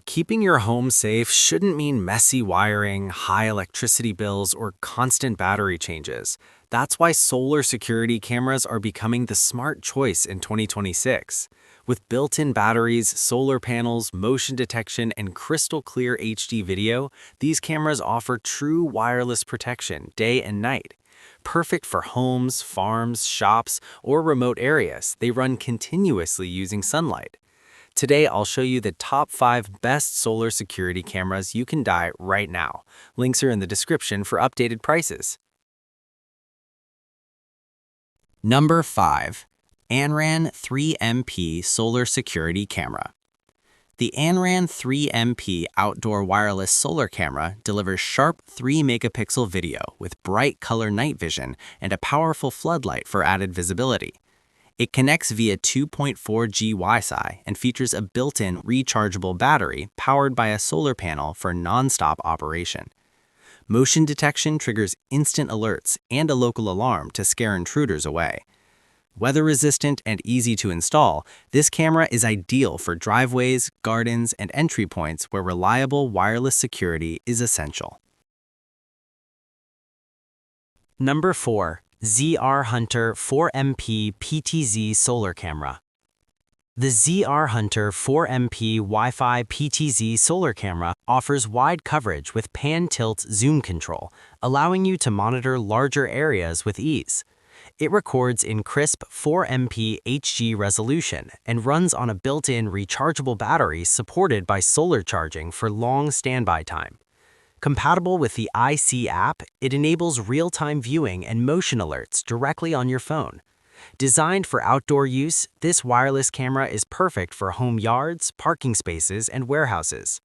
Keeping your home safe shouldn't mean messy wiring, high electricity bills, or constant battery changes. That's why solar security cameras are becoming the smart choice in 2026. With built-in batteries, solar panels, motion detection, and crystal clear HD video, these cameras offer true wireless protection day and night. Perfect for homes, farms, shops, or remote areas, they run continuously using sunlight. Today, I'll show you the top 5 best solar security cameras you can buy right now. Links are in the description for updated prices. Number 5. ANRAN 3MP Solar Security Camera. The ANRAN 3MP outdoor wireless solar camera delivers sharp 3-megapixel video with bright color night vision and a powerful floodlight for added visibility. It connects via 2.4G Wi-Fi and features a built-in rechargeable battery powered by a solar panel for non-stop operation. Motion detection triggers instant alerts and a local alarm to scare intruders away. Weather-resistant and easy to install, this camera is ideal for driveways, gardens, and entry points where reliable wireless security is essential. Number 4. ZRHUNTER 4MP PTZ Solar Camera. The ZRHUNTER 4MP Wi-Fi PTZ solar camera offers wide coverage with pan-tilt zoom control, allowing you to monitor larger areas with ease. It records in crisp 4MP HG resolution and runs on a built-in rechargeable battery supported by solar charging for long standby time. Compatible with the IC app, it enables real-time viewing and motion alerts directly on your phone. Designed for outdoor use, this wireless camera is perfect for home yards, parking spaces, and warehouses.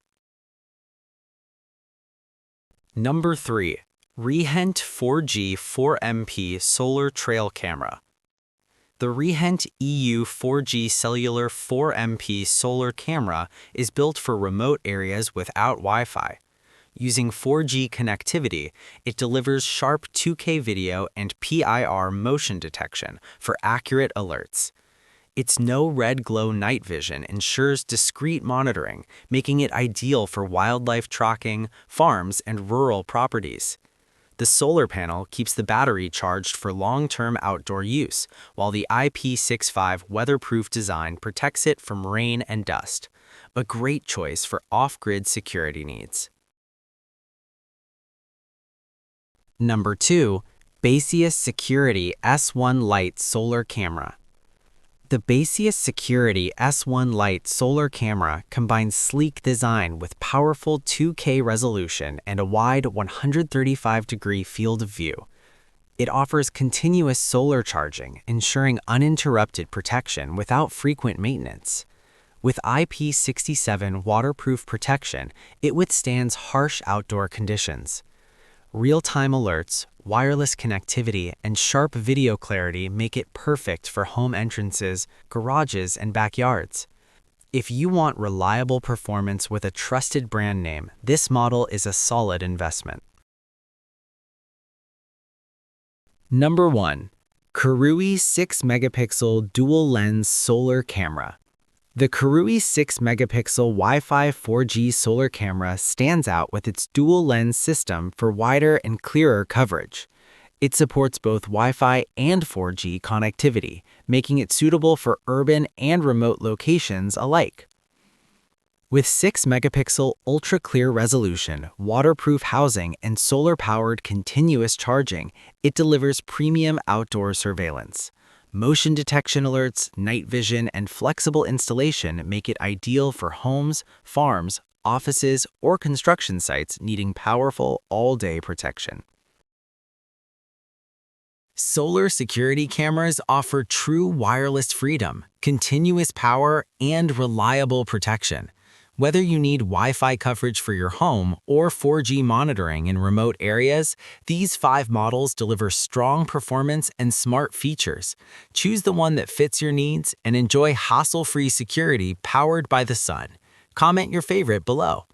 Number 3. REHENT 4G 4MP Solar Trail Camera. The REHENT EU 4G Cellular 4MP solar camera is built for remote areas without Wi-Fi. Using 4G connectivity, it delivers sharp 2K video and PIR motion detection for accurate alerts. Its no red glow night vision ensures discreet monitoring, making it ideal for wildlife tracking, farms, and rural properties. The solar panel keeps the battery charged for long-term outdoor use, while the IP65 weatherproof design protects it from rain and dust. A great choice for off-grid security needs. Number 2. Baseus Security S1 Lite Solar Camera. The Baseus Security S1 Lite solar camera combines sleek design with powerful 2K resolution and a wide 135-degree field of view. It offers continuous solar charging, ensuring uninterrupted protection without frequent maintenance. With IP67 waterproof protection, it withstands harsh outdoor conditions. Real-time alerts, wireless connectivity, and sharp video clarity make it perfect for home entrances, garages, and backyards. If you want reliable performance with a trusted brand name, this model is a solid investment. Number 1. KERUI 6-megapixel dual-lens solar camera. The KERUI 6-megapixel Wi-Fi 4G solar camera stands out with its dual-lens system for wider and clearer coverage. It supports both Wi-Fi and 4G connectivity, making it suitable for urban and remote locations alike. With 6-megapixel ultra-clear resolution, waterproof housing, and solar-powered continuous charging, it delivers premium outdoor surveillance. Motion detection alerts, night vision, and flexible installation make it ideal for homes, farms, offices, or construction sites needing powerful all-day protection. Solar security cameras offer true wireless freedom, continuous power, and reliable protection. Whether you need Wi-Fi coverage for your home or 4G monitoring in remote areas, these 5 models deliver strong performance and smart features. Choose the one that fits your needs and enjoy hassle-free security powered by the sun. Comment your favorite below.